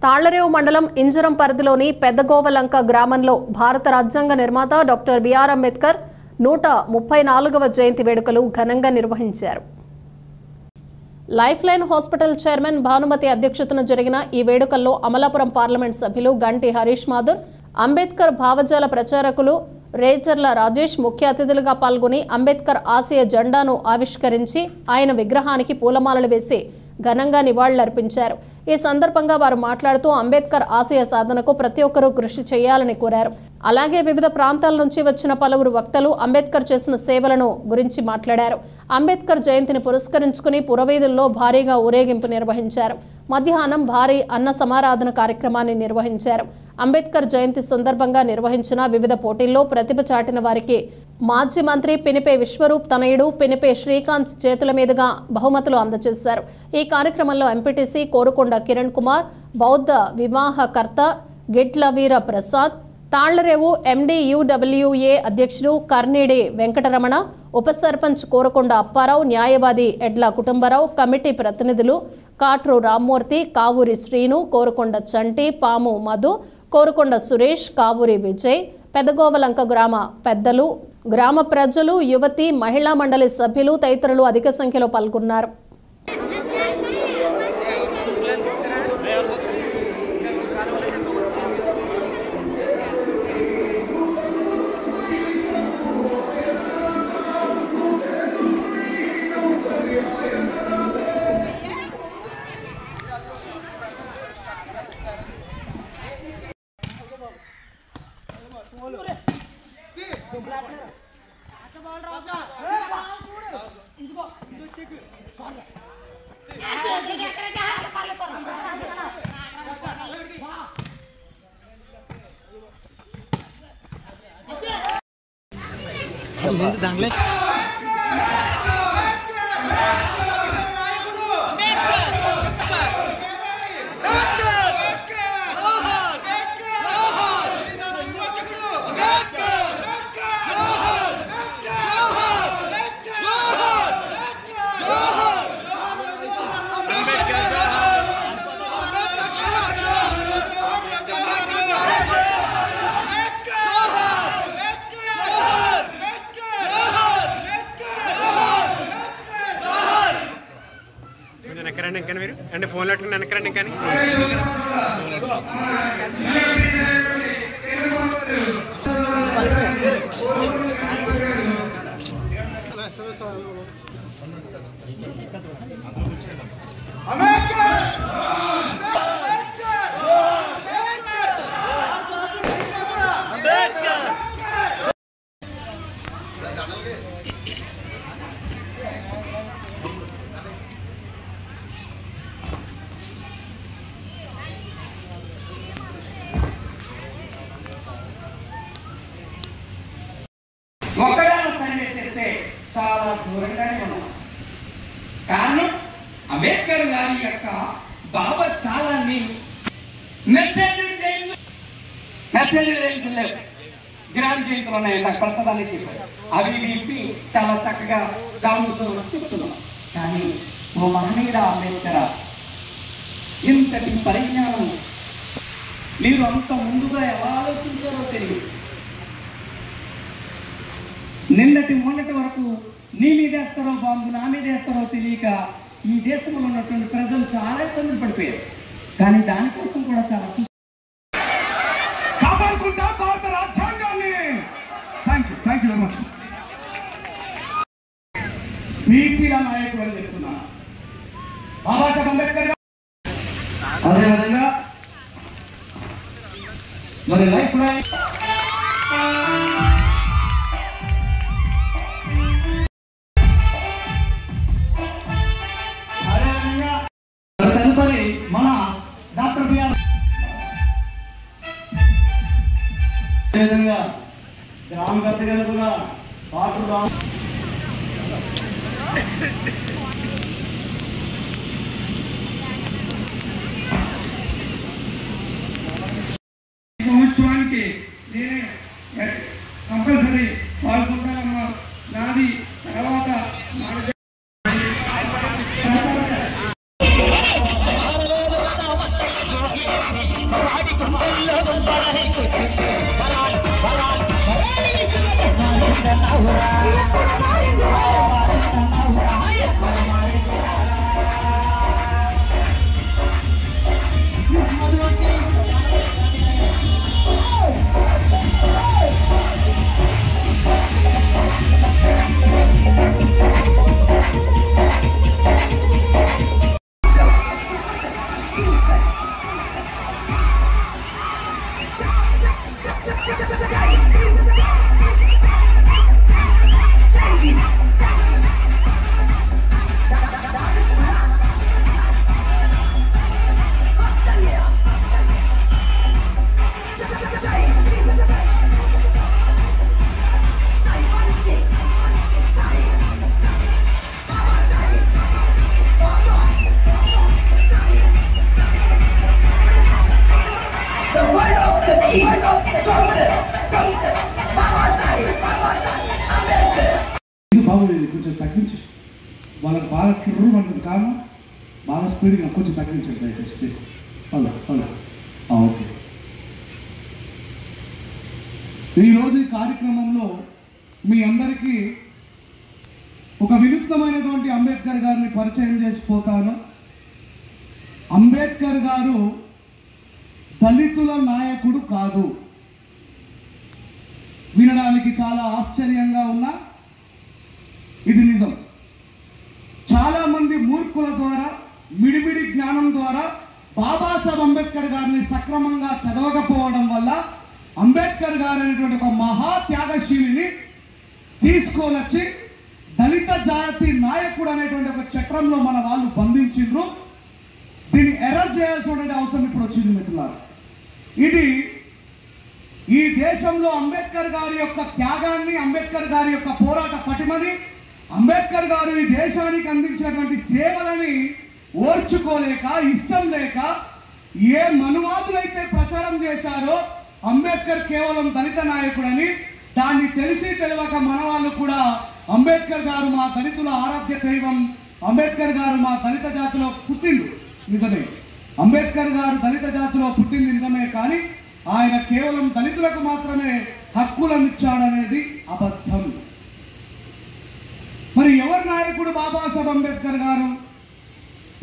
తాళ్లరేవు మండలం ఇంజరం పరిధిలోని పెద్దగోవలంక గ్రామంలో భారత రాజ్యాంగ నిర్మాత డాక్టర్ బిఆర్ అంబేద్కర్ 134వ జయంతి వేడుకలు ఘనంగా నిర్వహించారు. Life line hospital chairman Bhanumathi అధ్యక్షతన జరిగిన ఈ వేడుకల్లో అమలాపురం పార్లమెంట్ సభ్యులు గంటి హరీష్ మాధుర్, అంబేద్కర్ భావజాల ప్రచారకులు రేజర్ల రాజేష్ ముఖ్య అతిథులుగా పాల్గొని అంబేద్కర్ ఆశయ జెండాను ఆవిష్కరించి ఆయన విగ్రహానికి పూలమాలలు వేసి ఘనంగా నివాళులర్పించారు. ఈ సందర్భంగా వారు మాట్లాడుతూ అంబేద్కర్ ఆశయ సాధనకు ప్రతి ఒక్కరూ కృషి చేయాలని కోరారు. అలాగే వివిధ ప్రాంతాల నుంచి వచ్చిన పలువురు వక్తలు అంబేద్కర్ చేసిన సేవలను గురించి మాట్లాడారు. అంబేద్కర్ జయంతిని పురస్కరించుకుని పురవీధుల్లో భారీగా ఊరేగింపు నిర్వహించారు. మధ్యాహ్నం భారీ అన్న సమారాధన కార్యక్రమాన్ని నిర్వహించారు. అంబేద్కర్ జయంతి సందర్భంగా నిర్వహించిన వివిధ పోటీల్లో ప్రతిభ చాటిన వారికి మాజీ మంత్రి పినిపే విశ్వరూప్ తనయుడు పినిపే శ్రీకాంత్ చేతుల మీదుగా బహుమతులు అందజేశారు. ఈ కార్యక్రమంలో ఎంపీటీసీ కోరుకొండ కిరణ్ కుమార్, బౌద్ధ వివాహకర్త గిట్ల వీర ప్రసాద్, తాళ్లరేవు MDUWA అధ్యక్షుడు కర్నీడి వెంకటరమణ, ఉప సర్పంచ్ కోరుకొండ అప్పారావు, న్యాయవాది ఎడ్ల కుటుంబరావు, కమిటీ ప్రతినిధులు కాట్రు రామ్మూర్తి, కావూరి శ్రీను, కోరుకొండ చంటి, పాము మధు, కోరుకొండ సురేష్, కావూరి విజయ్, పెద్దగోవలంక గ్రామ పెద్దలు, గ్రామ ప్రజలు, యువతి, మహిళా మండలి సభ్యులు తదితరులు అధిక సంఖ్యలో పాల్గొన్నారు. అంటే ఫోన్ పెట్టుకుని వెనకరండి కానీ ఒకవేళ సర్వే చేస్తే చాలా దూరంగానే ఉన్నాం. కానీ అంబేద్కర్ గారి యొక్క భావజాలాన్ని మెసేజ్ లేవు, గ్రామ జయంతులు ఉన్నాయి, నాకు ప్రసాదాన్ని చెప్పారు, అవి విప్పి చాలా చక్కగా దాముతో చెప్తున్నాం. కానీ ఓ మహనీయుడ అంబేద్కర్, ఇంతటి పరిజ్ఞానం మీరు అంత ముందుగా ఎలా ఆలోచించారో తెలియదు. నిన్నటి మొన్నటి వరకు నీ మీదేస్తారో బాంబు, నా మీదేస్తారో తెలియక ఈ దేశంలో ఉన్నటువంటి ప్రజలు చాలా ఇబ్బందులు పడిపోయారు. కానీ దానికోసం కూడా చాలా కాపాడుకుంటా భారత రాజ్యాంగాన్ని. Thank you very much. బీసీల నాయకుడు అని చెప్తున్నాను, బాబాసాహెబ్ అంబేద్కర్. అదేవిధంగా మరి లైఫ్ లైన్ మన డాక్టర్ బిఆర్, అదేవిధంగా గ్రామ పెద్దలు కూడా మహోత్సవానికి నేనే కంపల్సరీ పాల్గొంటానమ్మా. నాది తర్వాత కొంచెం తగ్గించు, వాళ్ళకి బాగా కిర్రు పడుతుంది కారణం బాగా స్పీడ్గా కొంచెం తగ్గించండి దయచేసి ప్లీజ్. ఓకే. ఈరోజు ఈ కార్యక్రమంలో మీ అందరికీ ఒక వినూత్నమైనటువంటి అంబేద్కర్ గారిని పరిచయం చేసిపోతాను. అంబేద్కర్ గారు దళితుల నాయకుడు కాదు. వినడానికి చాలా ఆశ్చర్యంగా ఉన్నా ఇది నిజం. చాలా మంది మూర్ఖుల ద్వారా, మిడిమిడి జ్ఞానం ద్వారా బాబాసాహెబ్ అంబేద్కర్ గారిని సక్రమంగా చదవకపోవడం వల్ల అంబేద్కర్ గారు అనేటువంటి ఒక మహా త్యాగశీలిని తీసుకొచ్చి దళిత జాతి నాయకుడు అనేటువంటి ఒక చట్రంలో మన వాళ్ళు బంధించిండ్రు. దీన్ని అరెస్ట్ చేయాల్సినటువంటి అవసరం ఇప్పుడు వచ్చింది మిత్రులారా. ఇది ఈ దేశంలో అంబేద్కర్ గారి యొక్క త్యాగాన్ని, అంబేద్కర్ గారి యొక్క పోరాట పటిమని, అంబేద్కర్ గారు ఈ దేశానికి అందించినటువంటి సేవలని ఓర్చుకోలేక, ఇష్టం లేక ఏ మనువాదులైతే ప్రచారం చేశారో అంబేద్కర్ కేవలం దళిత నాయకుడని, దాన్ని తెలిసి తెలియక మన వాళ్ళు కూడా అంబేద్కర్ గారు మా దళితుల ఆరాధ్య దైవం, అంబేద్కర్ గారు మా దళిత జాతిలో పుట్టిండు నిజమే, అంబేద్కర్ గారు దళిత జాతిలో పుట్టింది నిజమే, కానీ ఆయన కేవలం దళితులకు మాత్రమే హక్కులను ఇచ్చాడనేది అబద్ధం. మరి ఎవరి నాయకుడు బాబాసాహెబ్ అంబేద్కర్ గారు?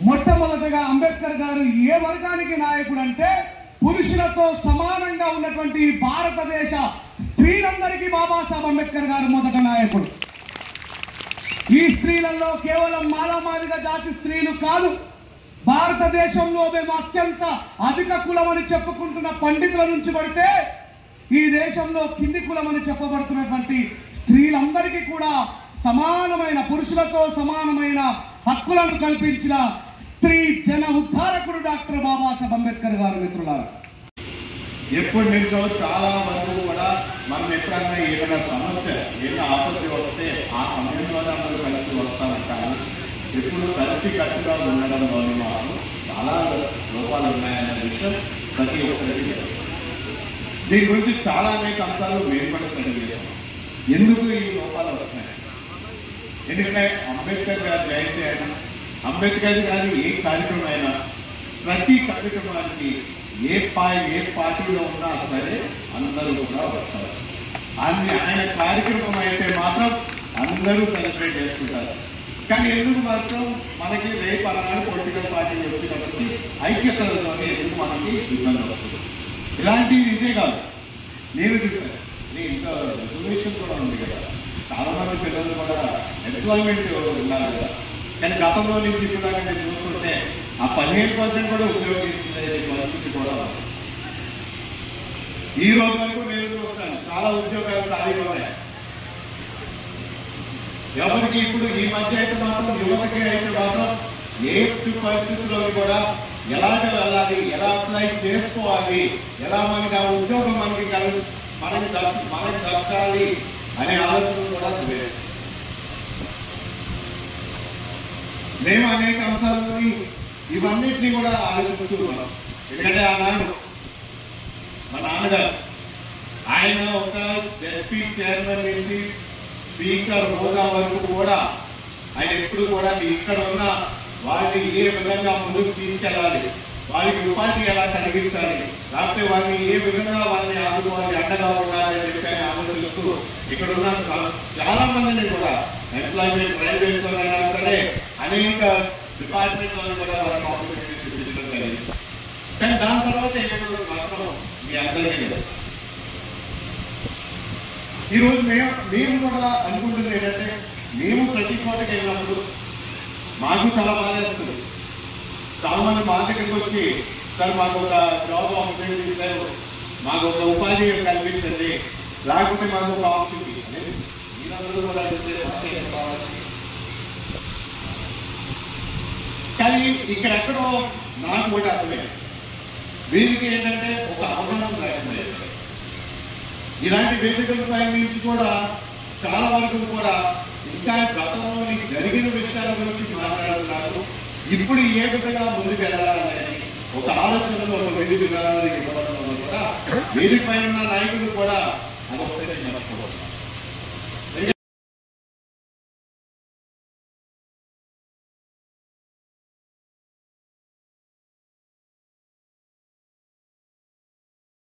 మొట్టమొదటిగా అంబేద్కర్ గారు ఏ వర్గానికి నాయకుడు అంటే పురుషులతో సమానంగా ఉన్నటువంటి భారతదేశ స్త్రీలందరికీ బాబాసాహెబ్ అంబేద్కర్ గారు మొదట నాయకుడు. ఈ స్త్రీలలో కేవలం మాలామాదిగ జాతి స్త్రీలు కాదు, భారతదేశంలో మేము అత్యంత అధిక కులం అని చెప్పుకుంటున్న పండితుల నుంచి పడితే ఈ దేశంలో కింది కులం అని చెప్పబడుతున్నటువంటి స్త్రీలందరికీ కూడా సమానమైన, పురుషులతో సమానమైన హక్కులను కల్పించిన స్త్రీ జన ఉద్ధారకుడు డాక్టర్ బాబాసాహెబ్ అంబేద్కర్ గారు. మిత్రులారా, ఎప్పటి నుంచో చాలా మంది కూడా మనం ఎప్పుడన్నా ఏదైనా సమస్య, ఏదైనా ఆపత్తి వస్తే ఆ సమయంలోనే అందరూ కలిసి వస్తామంటారు. ఎప్పుడు కలిసి కట్టుగా ఉండడంలోని మాకు చాలా లోపాలు ఉన్నాయన్న విషయం ప్రతి ఒక్కరికి తెలుసు. దీని గురించి చాలా అనేక అంశాలు వేరుపడి చేస్తాం. ఎందుకు ఈ లోపాలు వస్తున్నాయి? ఎందుకంటే అంబేద్కర్ గారి జయంతి అయినా, అంబేద్కర్ గారి ఏ కార్యక్రమం అయినా, ప్రతి కార్యక్రమానికి ఏ పార్టీలో ఉన్నా సరే అందరూ కూడా వస్తారు. ఆయన కార్యక్రమం అయితే మాత్రం అందరూ సెలబ్రేట్ చేసుకుంటారు. కానీ ఎందుకు మాత్రం మనకి రేపు అన్నాడు పొలిటికల్ పార్టీ వచ్చినప్పటికీ ఐక్యతలతోనే ఎందుకు మనకి ఇబ్బంది వస్తుంది? ఇలాంటివి ఇదే కాదు, నేను చూసాను. ఇంకా రిజర్వేషన్ కూడా ఉంది కదా, చాలా మంది పిల్లలు కూడా ఎంప్లాయ్మెంట్ ఉన్నారు కదా, కానీ గతంలో నుంచి ఇప్పుడు నేను చూస్తుంటే ఆ 15% కూడా ఉపయోగించే పరిస్థితి కూడా ఉంది. ఈ రోజు వరకు నేను చూస్తాను చాలా ఉద్యోగాలు ఖాళీగా ఉన్నాయి. ఎవరికి ఇప్పుడు ఈ మధ్య అయితే మాత్రం, యువతకి అయితే మాత్రం ఏ పరిస్థితుల్లో కూడా ఎలాగ వెళ్ళాలి, ఎలా అప్లై చేసుకోవాలి, ఎలా మనకి ఆ ఉద్యోగం మనకి దక్కాలి అనే ఆలోచన కూడా లేదు. మేము అనేక అంశాలని ఇవన్నిటినీ కూడా ఆలోచిస్తూ ఉన్నాం. ఎందుకంటే ఆనాడు మా నాన్నగారు ఆయన ఒక జెడ్పీ చైర్మన్ నుంచి స్పీకర్ హోదా వరకు కూడా ఆయన ఎప్పుడు కూడా ఇక్కడ ఉన్న వాళ్ళని ఏ విధంగా ముందుకు తీసుకెళ్ళాలి, వారికి ఉపాధి ఎలా కలిగించాలి, లేకపోతే వారిని ఏ విధంగా వారిని ఆదుకోవాలి, అండగా ఉండాలని చెప్పి ఆయన ఆలోచిస్తూ ఇక్కడ ఉన్న చాలా మందిని కూడా ఎంప్లాయ్మెంట్ రైల్వేస్ అయినా సరే అనేక డిపార్ట్మెంట్ లో కూడా వారికి ఆపర్చునిటీస్ ఇప్పించడం జరిగింది. కానీ దాని తర్వాత ఏమైనా మాత్రం మీ అందరికీ తెలుసు. ఈరోజు మేము కూడా అనుకుంటుంది ఏంటంటే, మేము ప్రతి చోటకి వెళ్ళినప్పుడు మాకు చాలా బాధ వేస్తుంది. చాలా మంది మా దగ్గరికి వచ్చి, సార్ మాకు ఒక జాబ్ ఆపర్చునిటీ లేవు, మాకు ఒక ఉపాధి కల్పించండి, లేకపోతే మాకు ఒక ఆపర్చునిటీ. మీరందరూ కూడా కానీ ఇక్కడెక్కడో నాకు కూడా అర్థమైంది, వీరికి ఏంటంటే ఒక అవగాహన లేకుండా ఇలాంటి వేదికలపై నుంచి కూడా చాలా వరకు కూడా ఇంకా గతంలోని జరిగిన విషయాల గురించి మాట్లాడుతున్నారు. ఇప్పుడు ఏ విధంగా ముందుకు వెళ్ళాలనేది ఒక ఆలోచనలో ఒక వేదిక విధానాన్ని ఇవ్వడంలో కూడా వేదిక పైన ఉన్న నాయకులు కూడా అదొకటే మర్చిపోతున్నారు.